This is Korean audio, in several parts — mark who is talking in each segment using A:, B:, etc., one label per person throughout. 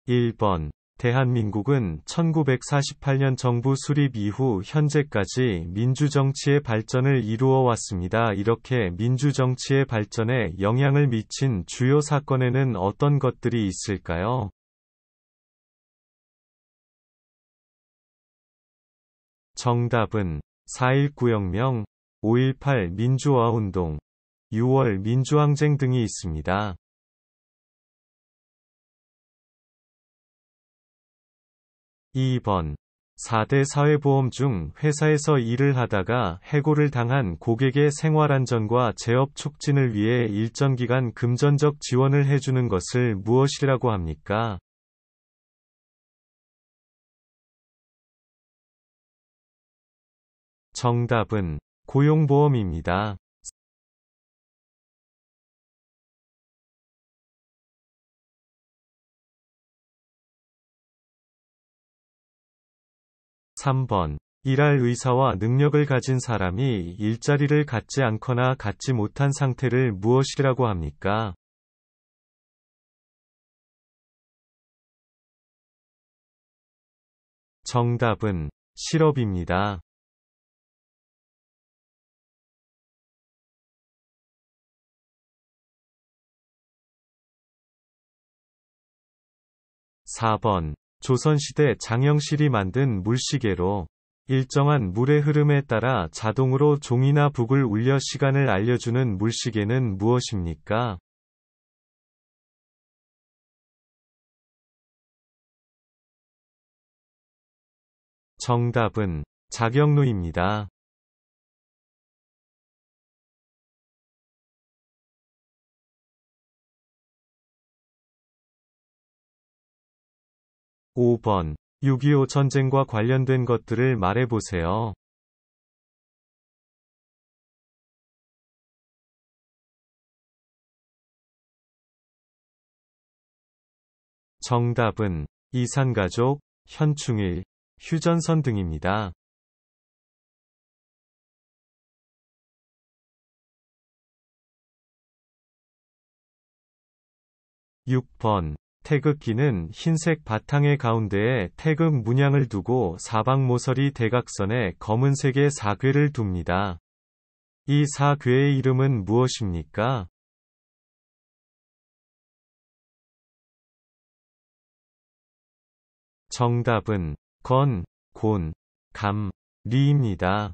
A: 1번. 대한민국은 1948년 정부 수립 이후 현재까지 민주정치의 발전을 이루어 왔습니다. 이렇게 민주정치의 발전에 영향을 미친 주요 사건에는 어떤 것들이 있을까요? 정답은 4.19 혁명, 5.18 민주화운동, 6월 민주항쟁 등이 있습니다. 2번. 4대 사회보험 중 회사에서 일을 하다가 해고를 당한 고객의 생활안전과 재업 촉진을 위해 일정 기간 금전적 지원을 해주는 것을 무엇이라고 합니까? 정답은 고용보험입니다. 3번. 일할 의사와 능력을 가진 사람이 일자리를 갖지 않거나 갖지 못한 상태를 무엇이라고 합니까? 정답은 실업입니다. 4번. 조선시대 장영실이 만든 물시계로 일정한 물의 흐름에 따라 자동으로 종이나 북을 울려 시간을 알려주는 물시계는 무엇입니까? 정답은 자경루입니다. 5번. 6.25 전쟁과 관련된 것들을 말해보세요. 정답은 이산가족, 현충일, 휴전선 등입니다. 6번. 태극기는 흰색 바탕의 가운데에 태극 문양을 두고 사방 모서리 대각선에 검은색의 사괴를 둡니다. 이 사괴의 이름은 무엇입니까? 정답은 건, 곤, 감, 리입니다.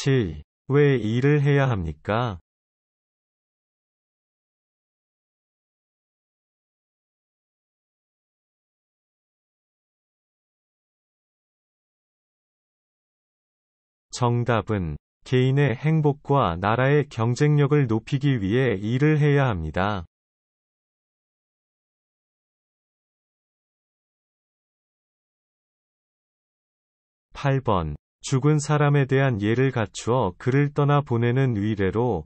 A: 7. 왜 일을 해야 합니까? 정답은 개인의 행복과 나라의 경쟁력을 높이기 위해 일을 해야 합니다. 8번. 죽은 사람에 대한 예를 갖추어 그를 떠나 보내는 위례로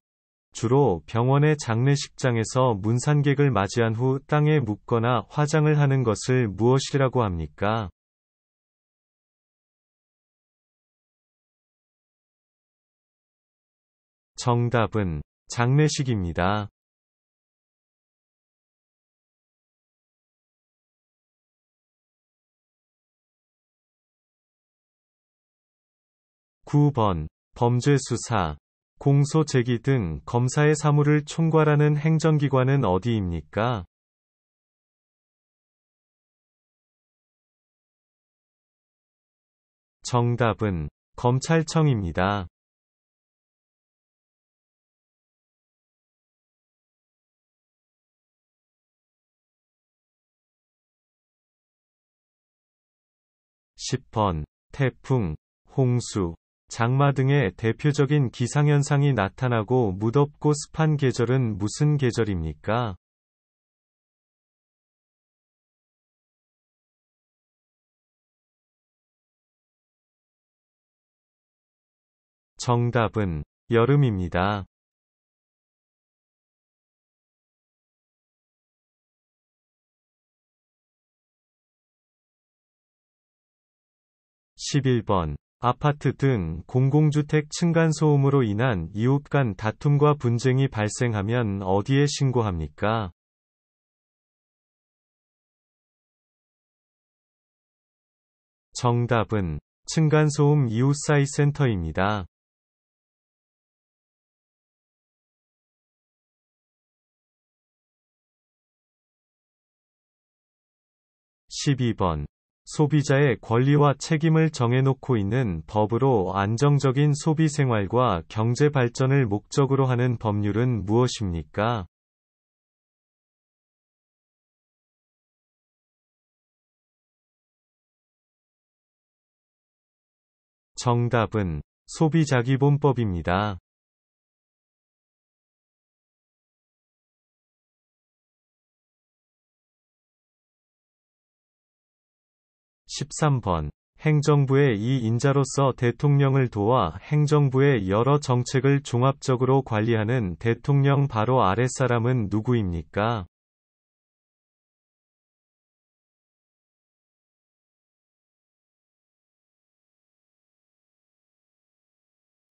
A: 주로 병원의 장례식장에서 문산객을 맞이한 후 땅에 묻거나 화장을 하는 것을 무엇이라고 합니까? 정답은 장례식입니다. 9번. 범죄 수사, 공소 제기 등 검사의 사무를 총괄하는 행정기관은 어디입니까? 정답은 검찰청입니다. 10번. 태풍, 홍수, 장마 등의 대표적인 기상현상이 나타나고 무덥고 습한 계절은 무슨 계절입니까? 정답은 여름입니다. 11번. 아파트 등 공공주택 층간소음으로 인한 이웃 간 다툼과 분쟁이 발생하면 어디에 신고합니까? 정답은 층간소음 이웃사이 센터입니다. 12번. 소비자의 권리와 책임을 정해놓고 있는 법으로 안정적인 소비 생활과 경제 발전을 목적으로 하는 법률은 무엇입니까? 정답은 소비자기본법입니다. 13번. 행정부의 이인자로서 대통령을 도와 행정부의 여러 정책을 종합적으로 관리하는 대통령 바로 아랫사람은 누구입니까?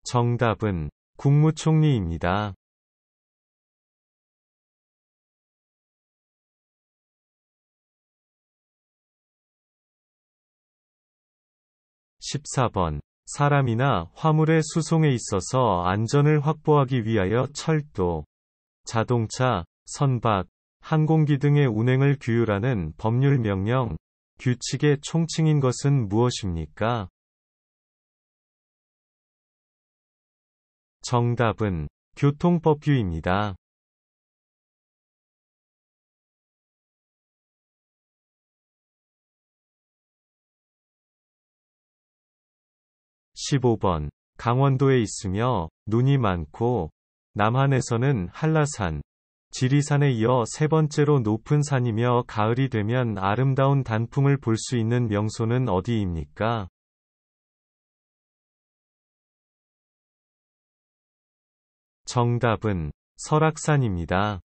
A: 정답은 국무총리입니다. 14번. 사람이나 화물의 수송에 있어서 안전을 확보하기 위하여 철도, 자동차, 선박, 항공기 등의 운행을 규율하는 법률 명령, 규칙의 총칭인 것은 무엇입니까? 정답은 교통법규입니다. 15번. 강원도에 있으며 눈이 많고 남한에서는 한라산, 지리산에 이어 세 번째로 높은 산이며 가을이 되면 아름다운 단풍을 볼 수 있는 명소는 어디입니까? 정답은 설악산입니다.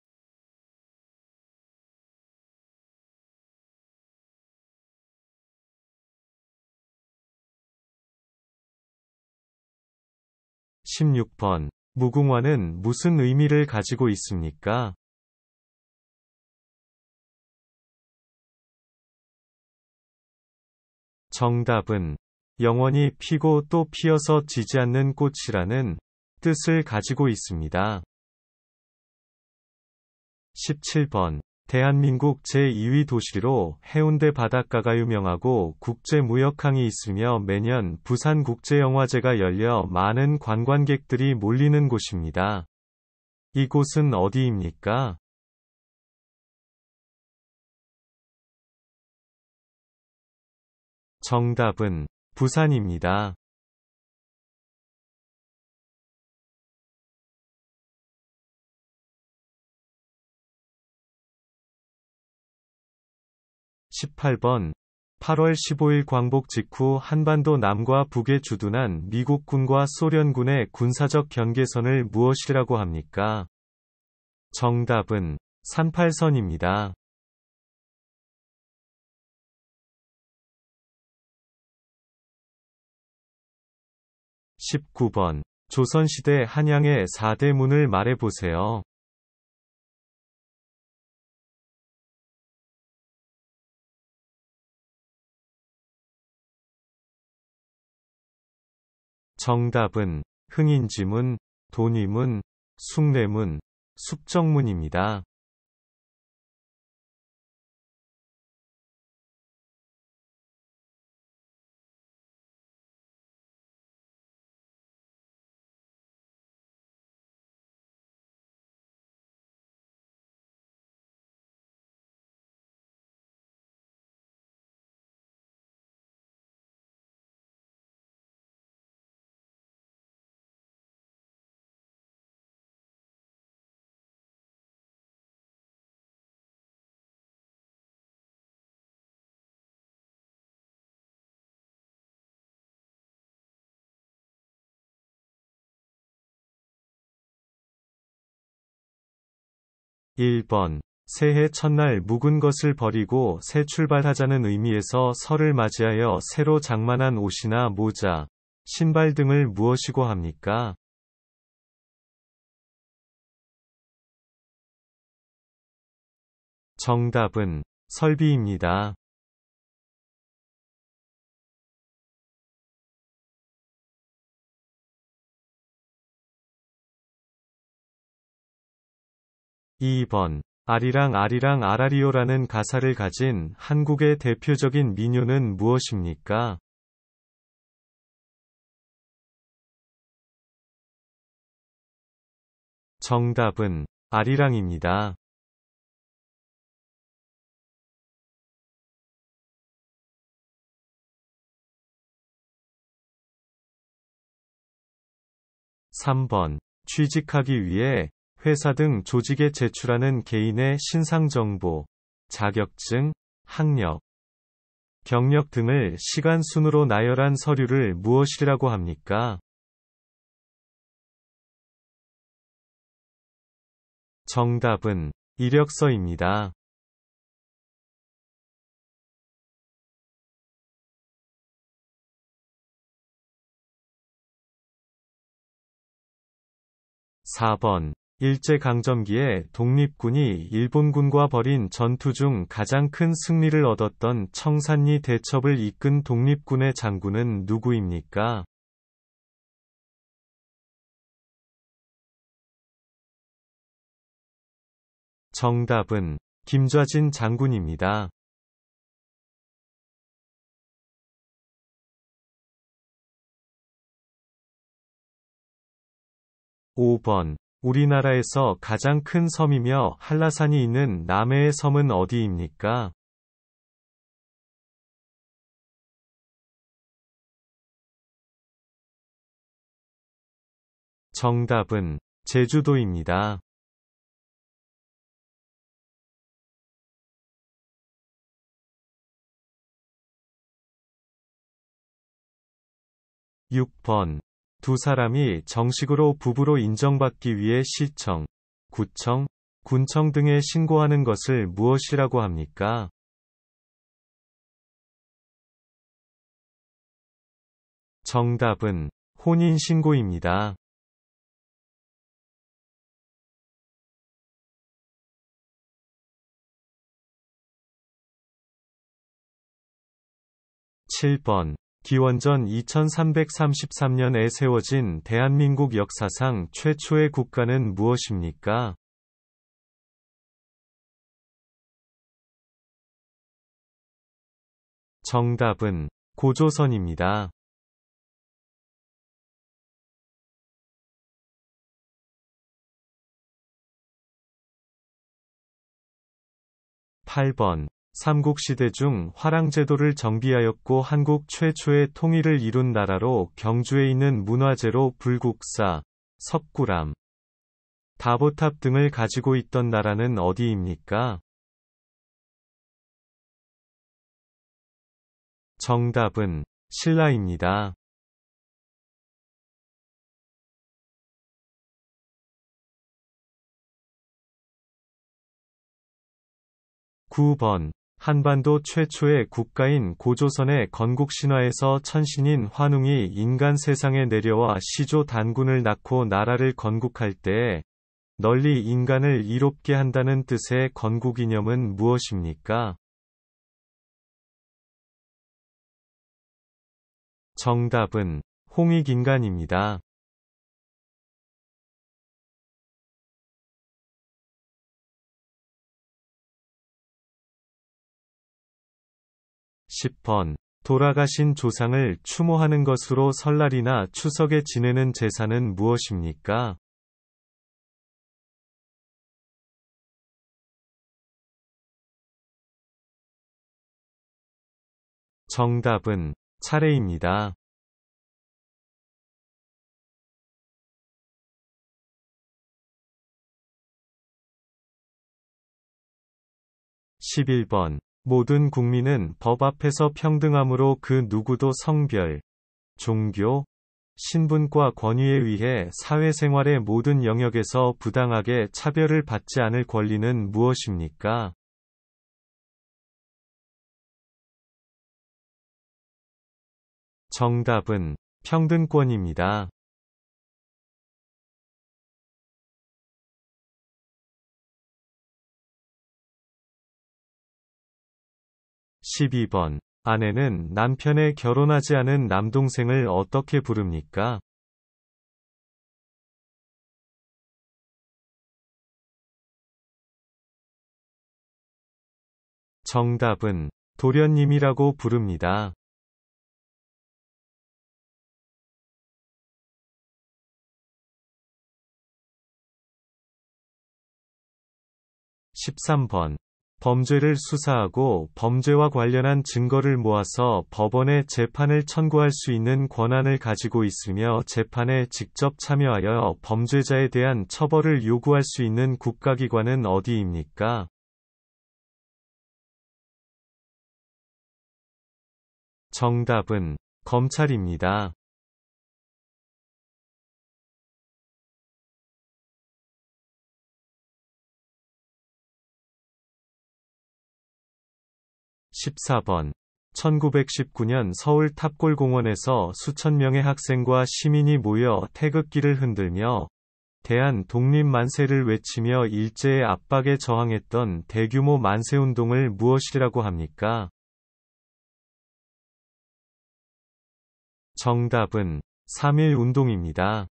A: 16번. 무궁화는 무슨 의미를 가지고 있습니까? 정답은 영원히 피고 또 피어서 지지 않는 꽃이라는 뜻을 가지고 있습니다. 17번. 대한민국 제2위 도시로 해운대 바닷가가 유명하고 국제무역항이 있으며 매년 부산국제영화제가 열려 많은 관광객들이 몰리는 곳입니다. 이곳은 어디입니까? 정답은 부산입니다. 18번. 8월 15일 광복 직후 한반도 남과 북에 주둔한 미국군과 소련군의 군사적 경계선을 무엇이라고 합니까? 정답은 38선입니다. 19번. 조선시대 한양의 4대 문을 말해보세요. 정답은 흥인지문, 돈이문, 숭례문, 숙정문입니다. 1번. 새해 첫날 묵은 것을 버리고 새 출발하자는 의미에서 설을 맞이하여 새로 장만한 옷이나 모자, 신발 등을 무엇이고 합니까? 정답은 설비입니다. 2번. 아리랑 아리랑 아라리오라는 가사를 가진 한국의 대표적인 민요는 무엇입니까? 정답은 아리랑입니다. 3번. 취직하기 위해 회사 등 조직에 제출하는 개인의 신상정보, 자격증, 학력, 경력 등을 시간 순으로 나열한 서류를 무엇이라고 합니까? 정답은 이력서입니다. 4번. 일제강점기에 독립군이 일본군과 벌인 전투 중 가장 큰 승리를 얻었던 청산리 대첩을 이끈 독립군의 장군은 누구입니까? 정답은 김좌진 장군입니다. 5번. 우리나라에서 가장 큰 섬이며 한라산이 있는 남해의 섬은 어디입니까? 정답은 제주도입니다. 6번. 두 사람이 정식으로 부부로 인정받기 위해 시청, 구청, 군청 등에 신고하는 것을 무엇이라고 합니까? 정답은 혼인신고입니다. 7번. 기원전 2333년에 세워진 대한민국 역사상 최초의 국가는 무엇입니까? 정답은 고조선입니다. 8번. 삼국시대 중 화랑제도를 정비하였고 한국 최초의 통일을 이룬 나라로 경주에 있는 문화재로 불국사, 석굴암, 다보탑 등을 가지고 있던 나라는 어디입니까? 정답은 신라입니다. 9번. 한반도 최초의 국가인 고조선의 건국신화에서 천신인 환웅이 인간 세상에 내려와 시조 단군을 낳고 나라를 건국할 때에 널리 인간을 이롭게 한다는 뜻의 건국이념은 무엇입니까? 정답은 홍익인간입니다. 10번. 돌아가신 조상을 추모하는 것으로 설날이나 추석에 지내는 제사는 무엇입니까? 정답은 차례입니다. 11번. 모든 국민은 법 앞에서 평등하므로 그 누구도 성별, 종교, 신분과 권위에 의해 사회생활의 모든 영역에서 부당하게 차별을 받지 않을 권리는 무엇입니까? 정답은 평등권입니다. 12번. 아내는 남편의 결혼하지 않은 남동생을 어떻게 부릅니까? 정답은 도련님이라고 부릅니다. 13번. 범죄를 수사하고 범죄와 관련한 증거를 모아서 법원에 재판을 청구할 수 있는 권한을 가지고 있으며 재판에 직접 참여하여 범죄자에 대한 처벌을 요구할 수 있는 국가기관은 어디입니까? 정답은 검찰입니다. 14번. 1919년 서울 탑골공원에서 수천 명의 학생과 시민이 모여 태극기를 흔들며 대한 독립 만세를 외치며 일제의 압박에 저항했던 대규모 만세운동을 무엇이라고 합니까? 정답은 3.1 운동입니다.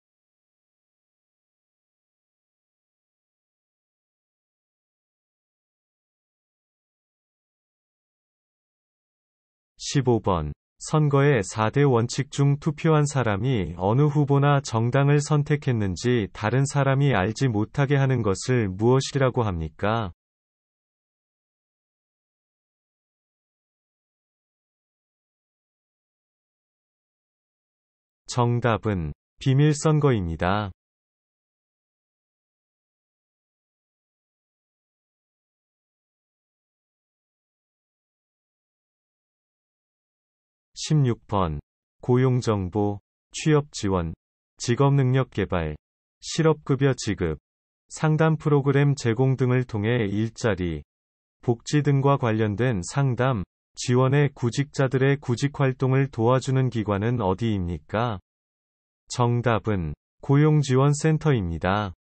A: 15번. 선거의 4대 원칙 중 투표한 사람이 어느 후보나 정당을 선택했는지 다른 사람이 알지 못하게 하는 것을 무엇이라고 합니까? 정답은 비밀선거입니다. 16번. 고용정보, 취업지원, 직업능력개발, 실업급여 지급, 상담 프로그램 제공 등을 통해 일자리, 복지 등과 관련된 상담, 지원의 구직자들의 구직활동을 도와주는 기관은 어디입니까? 정답은 고용지원센터입니다.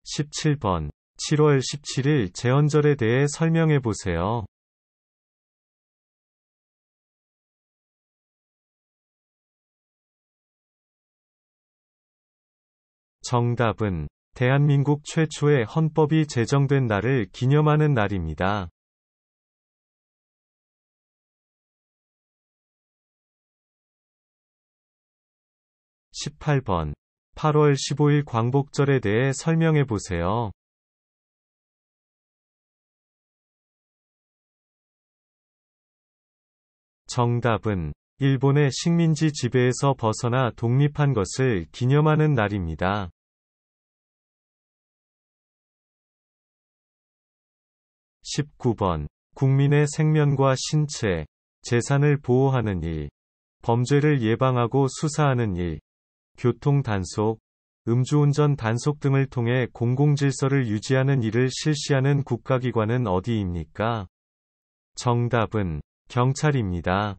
A: 17번. 7월 17일 제헌절에 대해 설명해 보세요. 정답은 대한민국 최초의 헌법이 제정된 날을 기념하는 날입니다. 18번. 8월 15일 광복절에 대해 설명해 보세요. 정답은 일본의 식민지 지배에서 벗어나 독립한 것을 기념하는 날입니다. 19번. 국민의 생명과 신체, 재산을 보호하는 일, 범죄를 예방하고 수사하는 일, 교통 단속, 음주운전 단속 등을 통해 공공질서를 유지하는 일을 실시하는 국가기관은 어디입니까? 정답은 경찰입니다.